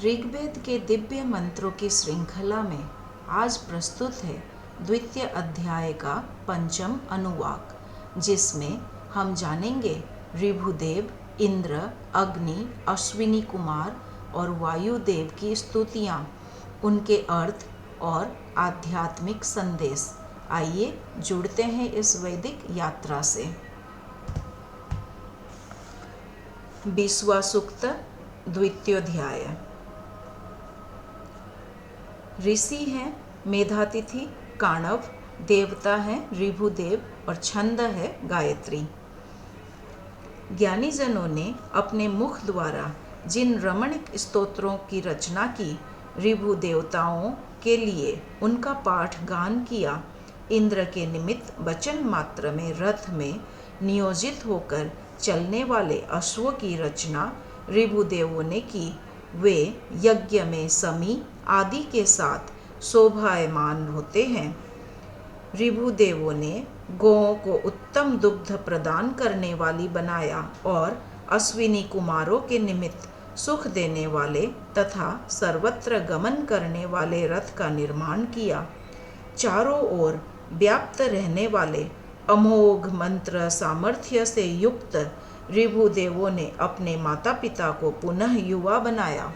ऋग्वेद के दिव्य मंत्रों की श्रृंखला में आज प्रस्तुत है द्वितीय अध्याय का पंचम अनुवाक, जिसमें हम जानेंगे ऋभुदेव, इंद्र, अग्नि, अश्विनी कुमार और वायुदेव की स्तुतियाँ, उनके अर्थ और आध्यात्मिक संदेश। आइए जुड़ते हैं इस वैदिक यात्रा से। 20वां सूक्त, द्वितीयोध्याय। ऋषि हैं मेधातिथि काणव, देवता हैं ऋभुदेव और छंद है गायत्री। ज्ञानी जनों ने अपने मुख द्वारा जिन रमणीक स्तोत्रों की रचना की, ऋभु देवताओं के लिए उनका पाठ गान किया। इंद्र के निमित्त वचन मात्र में रथ में नियोजित होकर चलने वाले अश्वों की रचना ऋभुदेवों ने की। वे यज्ञ में समी आदि के साथ शोभायमान होते हैं। ऋभुदेवों ने गौओं को उत्तम दुग्ध प्रदान करने वाली बनाया और अश्विनी कुमारों के निमित्त सुख देने वाले तथा सर्वत्र गमन करने वाले रथ का निर्माण किया। चारों ओर व्याप्त रहने वाले अमोघ मंत्र सामर्थ्य से युक्त ऋभुदेवों ने अपने माता पिता को पुनः युवा बनाया।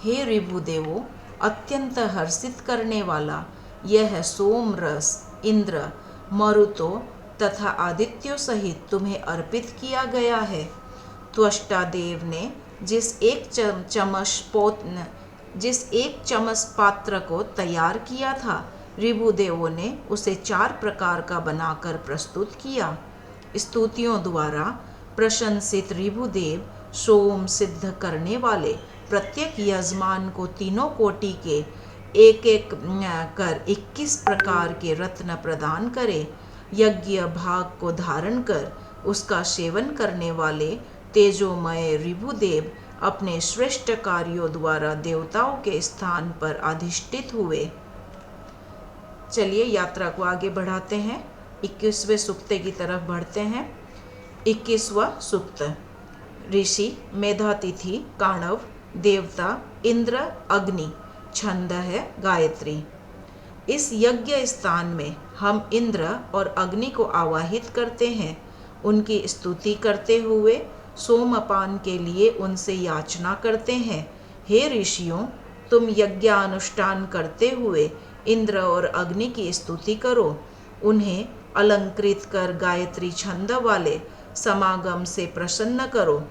हे ऋभुदेवों, अत्यंत हर्षित करने वाला यह सोम रस इंद्र, मरुतों तथा आदित्यों सहित तुम्हें अर्पित किया गया है। त्वष्टा देव ने जिस एक चमच पात्र को तैयार किया था, ऋभुदेवों ने उसे 4 प्रकार का बनाकर प्रस्तुत किया। स्तुतियों द्वारा प्रशंसित ऋभुदेव सोम सिद्ध करने वाले प्रत्येक यजमान को तीनों कोटि के एक एक कर 21 प्रकार के रत्न प्रदान करे। यज्ञ भाग को धारण कर उसका सेवन करने वाले तेजोमय ऋभुदेव अपने श्रेष्ठ कार्यों द्वारा देवताओं के स्थान पर अधिष्ठित हुए। चलिए यात्रा को आगे बढ़ाते हैं। 21वें सूक्त की तरफ बढ़ते हैं। 21वां सूक्त। ऋषि मेधातिथि काणव, देवता इंद्र, अग्नि, छंद है गायत्री। इस यज्ञ स्थान में हम इंद्र और अग्नि को आवाहित करते हैं। उनकी स्तुति करते हुए सोमपान के लिए उनसे याचना करते हैं। हे ऋषियों, तुम यज्ञानुष्ठान करते हुए इंद्र और अग्नि की स्तुति करो। उन्हें अलंकृत कर गायत्री छंद वाले समागम से प्रसन्न करो।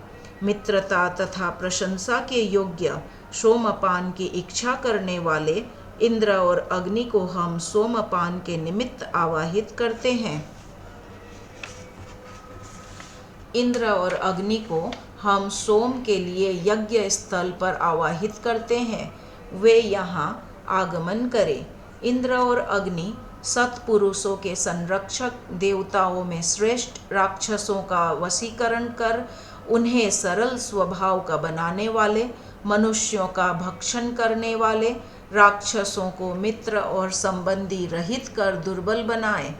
मित्रता तथा प्रशंसा के योग्य सोमपान की इच्छा करने वाले इंद्र और अग्नि को हम सोमपान के निमित्त आवाहित करते हैं। इंद्र और अग्नि को हम सोम के लिए यज्ञ स्थल पर आवाहित करते हैं। वे यहाँ आगमन करें। इंद्र और अग्नि सत्पुरुषों के संरक्षक, देवताओं में श्रेष्ठ, राक्षसों का वशीकरण कर उन्हें सरल स्वभाव का बनाने वाले, मनुष्यों का भक्षण करने वाले, राक्षसों को मित्र और संबंधी रहित कर दुर्बल बनाए।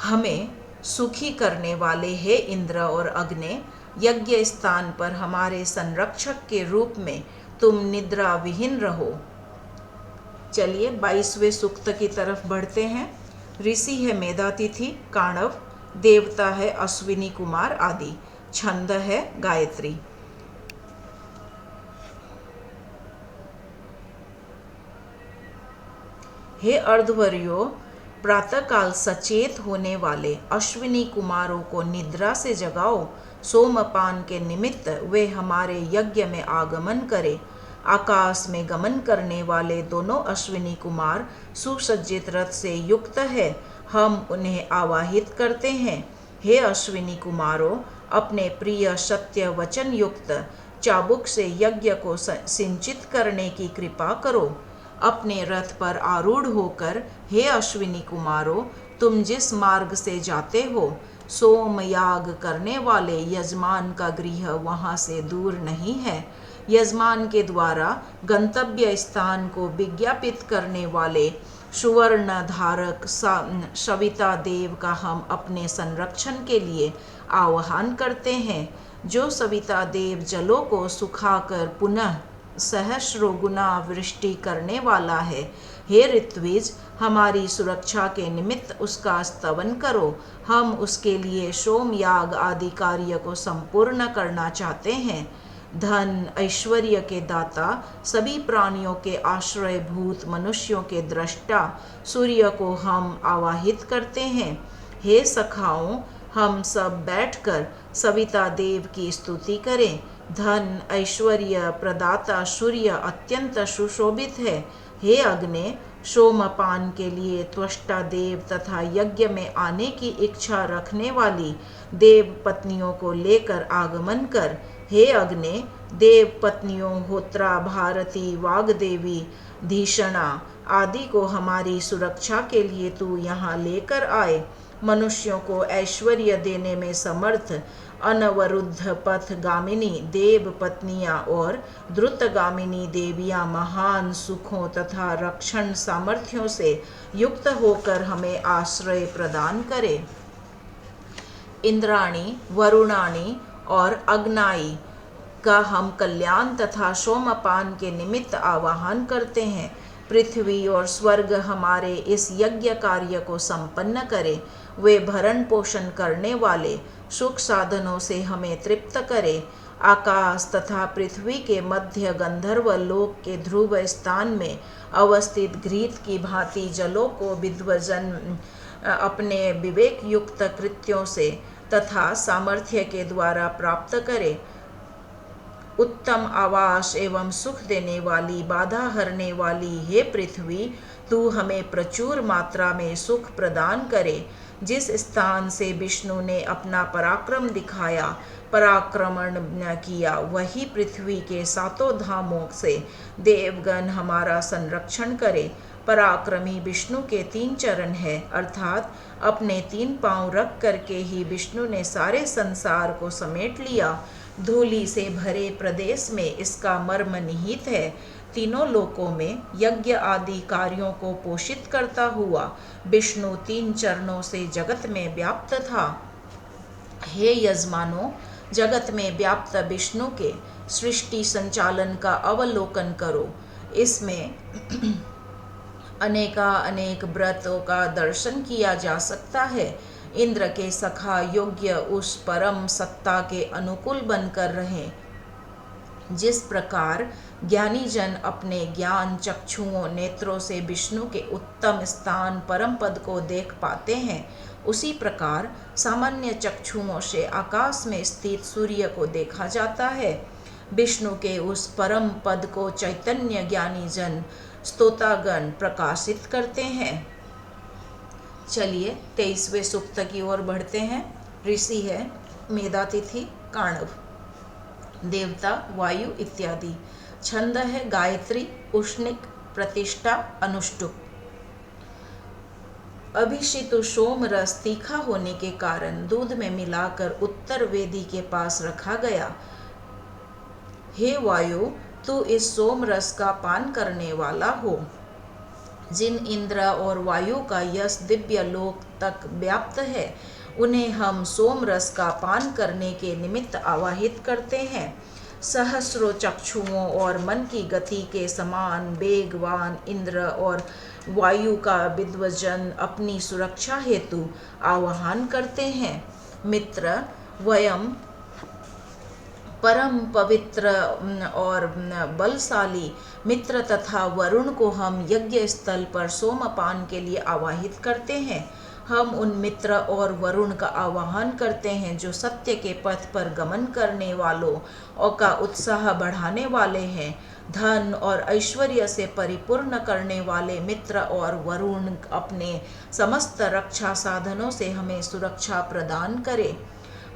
हमें सुखी करने वाले हे इंद्र और अग्नि, यज्ञ स्थान पर हमारे संरक्षक के रूप में तुम निद्रा विहीन रहो। चलिए 22वें सूक्त की तरफ बढ़ते हैं। ऋषि है मेधातिथि काणव, देवता है अश्विनी कुमार आदि, छंद है गायत्री। हे अर्धवर्यो, प्रातःकाल सचेत होने वाले अश्विनी कुमारों को निद्रा से जगाओ। सोमपान के निमित्त वे हमारे यज्ञ में आगमन करें। आकाश में गमन करने वाले दोनों अश्विनी कुमार सुसज्जित रथ से युक्त है। हम उन्हें आवाहित करते हैं। हे अश्विनी कुमारों, अपने प्रिय सत्य वचन युक्त चाबुक से यज्ञ को सिंचित करने की कृपा करो। अपने रथ पर आरूढ़ होकर हे अश्विनी कुमारों, तुम जिस मार्ग से जाते हो, सोमयाग करने वाले यजमान का गृह वहाँ से दूर नहीं है। यजमान के द्वारा गंतव्य स्थान को विज्ञापित करने वाले सुवर्ण धारक सविता देव का हम अपने संरक्षण के लिए आह्वान करते हैं। जो सविता देव जलों को सुखाकर पुनः सहस्रो गुना वृष्टि करने वाला है, हे ऋत्विज, हमारी सुरक्षा के निमित्त उसका स्तवन करो। हम उसके लिए सोम याग आदि कार्य को संपूर्ण करना चाहते हैं। धन ऐश्वर्य के दाता, सभी प्राणियों के आश्रयभूत, मनुष्यों के दृष्टा सूर्य को हम आवाहित करते हैं। हे सखाओं, हम सब बैठकर सविता देव की स्तुति करें। धन ऐश्वर्य प्रदाता सूर्य अत्यंत सुशोभित है। हे अग्नि, सोमपान के लिए त्वष्टा देव तथा यज्ञ में आने की इच्छा रखने वाली देव पत्नियों को लेकर आगमन कर। हे अग्नि, देव पत्नियों होत्रा, भारती, वाग्देवी, धीषणा आदि को हमारी सुरक्षा के लिए तू यहाँ लेकर आए। मनुष्यों को ऐश्वर्य देने में समर्थ अनवरुद्ध पथगामिनी देव पत्नियां और द्रुतगामिनी देवियां महान सुखों तथा रक्षण सामर्थ्यों से युक्त होकर हमें आश्रय प्रदान करे। इंद्राणी, वरुणाणी और अग्नाई का हम कल्याण तथा सोमपान के निमित्त आवाहन करते हैं। पृथ्वी और स्वर्ग हमारे इस यज्ञ कार्य को संपन्न करे। वे भरण पोषण करने वाले सुख साधनों से हमें तृप्त करे। आकाश तथा पृथ्वी के मध्य गंधर्व लोक के ध्रुव स्थान में अवस्थित घृत की भांति जलों को विद्वजन अपने विवेक युक्त कृत्यों से तथा सामर्थ्य के द्वारा प्राप्त करे। उत्तम आवास एवं सुख देने वाली, बाधा हरने वाली हे पृथ्वी, तू हमें प्रचुर मात्रा में सुख प्रदान करे। जिस स्थान से विष्णु ने अपना पराक्रम दिखाया, पराक्रमण किया, वही पृथ्वी के सातों धामों से देवगण हमारा संरक्षण करे। पराक्रमी विष्णु के 3 चरण है, अर्थात अपने 3 पांव रख करके ही विष्णु ने सारे संसार को समेट लिया। धूलि से भरे प्रदेश में इसका मर्म निहित है। तीनों लोकों में यज्ञ आदि कार्यों को पोषित करता हुआ विष्णु 3 चरणों से जगत में व्याप्त था। हे यजमानों, जगत में व्याप्त विष्णु के सृष्टि संचालन का अवलोकन करो। इसमें अनेक व्रतों का दर्शन किया जा सकता है। इंद्र के सखा योग्य उस परम सत्ता के अनुकूल बनकर रहें। जिस प्रकार ज्ञानी जन अपने ज्ञान चक्षुओं नेत्रों से विष्णु के उत्तम स्थान परम पद को देख पाते हैं, उसी प्रकार सामान्य चक्षुओं से आकाश में स्थित सूर्य को देखा जाता है। विष्णु के उस परम पद को चैतन्य ज्ञानी जन स्तोतागण प्रकाशित करते हैं। चलिए 23वें सूक्त की ओर बढ़ते हैं। ऋषि है मेधातिथि, काणव, देवता वायु इत्यादि। छंद है गायत्री, उष्णिक, प्रतिष्ठा, अनुष्टुप। अभिषितु सोम रस तीखा होने के कारण दूध में मिलाकर उत्तर वेदी के पास रखा गया। हे वायु, तू इस सोम रस का पान करने वाला हो। जिन इंद्र और वायु का यश दिव्य लोक तक व्याप्त है, उन्हें हम सोम रस का पान करने के निमित्त आवाहित करते हैं। सहस्रों चक्षुओं और मन की गति के समान वेगवान इंद्र और वायु का विद्वजन अपनी सुरक्षा हेतु आह्वान करते हैं। मित्र, वयम परम पवित्र और बलशाली मित्र तथा वरुण को हम यज्ञ स्थल पर सोमपान के लिए आवाहित करते हैं। हम उन मित्र और वरुण का आह्वान करते हैं जो सत्य के पथ पर गमन करने वालों और का उत्साह बढ़ाने वाले हैं। धन और ऐश्वर्य से परिपूर्ण करने वाले मित्र और वरुण अपने समस्त रक्षा साधनों से हमें सुरक्षा प्रदान करे।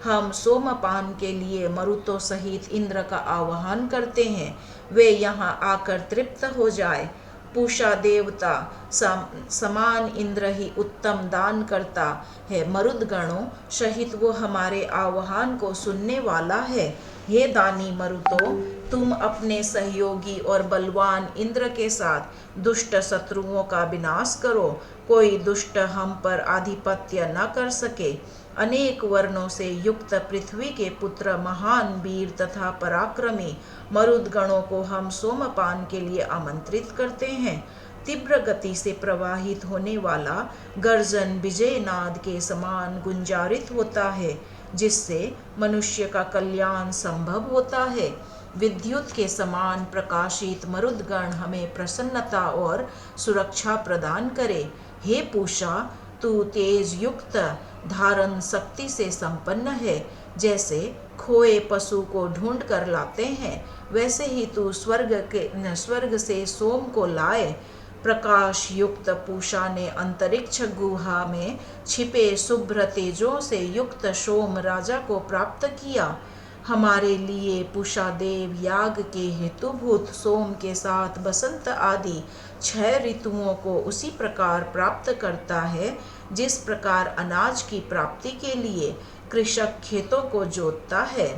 हम सोमपान के लिए मरुतों सहित इंद्र का आह्वान करते हैं, वे यहाँ आकर तृप्त हो जाए। पूषा देवता समान इंद्र ही उत्तम दान करता है। मरुदगणों सहित वो हमारे आह्वान को सुनने वाला है। हे दानी मरुतों, तुम अपने सहयोगी और बलवान इंद्र के साथ दुष्ट शत्रुओं का विनाश करो। कोई दुष्ट हम पर आधिपत्य न कर सके। अनेक वर्णों से युक्त पृथ्वी के पुत्र महान वीर तथा पराक्रमी मरुदगणों को हम सोमपान के लिए आमंत्रित करते हैं। तीव्र गति से प्रवाहित होने वाला गर्जन विजय नाद के समान गुंजारित होता है, जिससे मनुष्य का कल्याण संभव होता है। विद्युत के समान प्रकाशित मरुदगण हमें प्रसन्नता और सुरक्षा प्रदान करे। हे पूषा, तू तेज युक्त धारण शक्ति से संपन्न है। जैसे खोए पशु को ढूंढ कर लाते हैं, वैसे ही तू स्वर्ग से सोम को लाए। प्रकाश युक्त पूषा ने अंतरिक्ष गुहा में छिपे शुभ्र तेजों से युक्त सोम राजा को प्राप्त किया। हमारे लिए पूषा देव याग के हेतुभूत सोम के साथ बसंत आदि 6 ऋतुओं को उसी प्रकार प्राप्त करता है जिस प्रकार अनाज की प्राप्ति के लिए कृषक खेतों को जोतता है।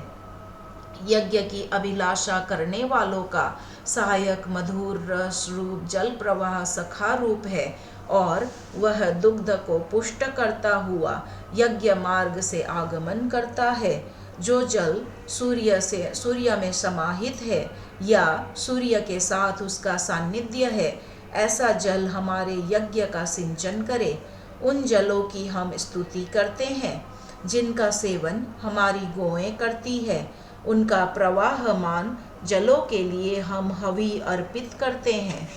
यज्ञ की अभिलाषा करने वालों का सहायक मधुर रस रूप जल प्रवाह सखा रूप है और वह दुग्ध को पुष्ट करता हुआ यज्ञ मार्ग से आगमन करता है। जो जल सूर्य में समाहित है या सूर्य के साथ उसका सान्निध्य है, ऐसा जल हमारे यज्ञ का सिंचन करे। उन जलों की हम स्तुति करते हैं जिनका सेवन हमारी गौएं करती है। उनका प्रवाहमान जलों के लिए हम हवि अर्पित करते हैं।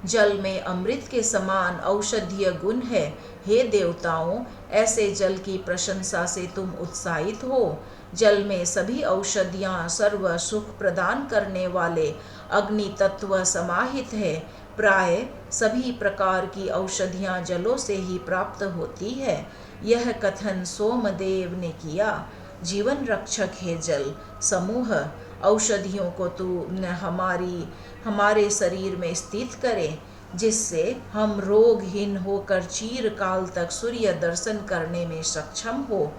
जल में अमृत के समान औषधीय गुण है। हे देवताओं, ऐसे जल की प्रशंसा से तुम उत्साहित हो। जल में सभी औषधियाँ सर्व सुख प्रदान करने वाले अग्नि तत्व समाहित है। प्राय सभी प्रकार की औषधियाँ जलों से ही प्राप्त होती है। यह कथन सोमदेव ने किया। जीवन रक्षक है जल समूह। औषधियों को तू हमारे शरीर में स्थित करे, जिससे हम रोगहीन होकर चिरकाल तक सूर्य दर्शन करने में सक्षम हो।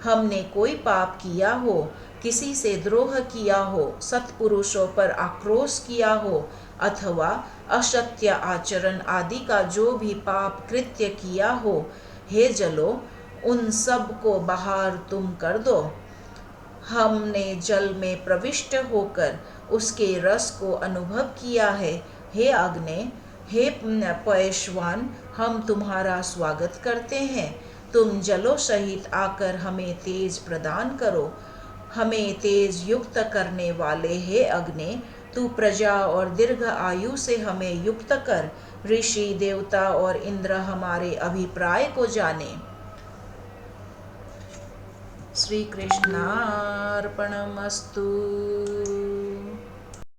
हमने कोई पाप किया हो, किसी से द्रोह किया हो, सत्पुरुषों पर आक्रोश किया हो अथवा असत्य आचरण आदि का जो भी पाप कृत्य किया हो, हे जलो, उन सब को बाहर तुम कर दो। हमने जल में प्रविष्ट होकर उसके रस को अनुभव किया है। हे अग्नि, हे पयश्वान, हम तुम्हारा स्वागत करते हैं। तुम जलों सहित आकर हमें तेज प्रदान करो। हमें तेज युक्त करने वाले हे अग्नि, तू प्रजा और दीर्घ आयु से हमें युक्त कर। ऋषि देवता और इंद्र हमारे अभिप्राय को जाने। श्री कृष्णार्पणमस्तु।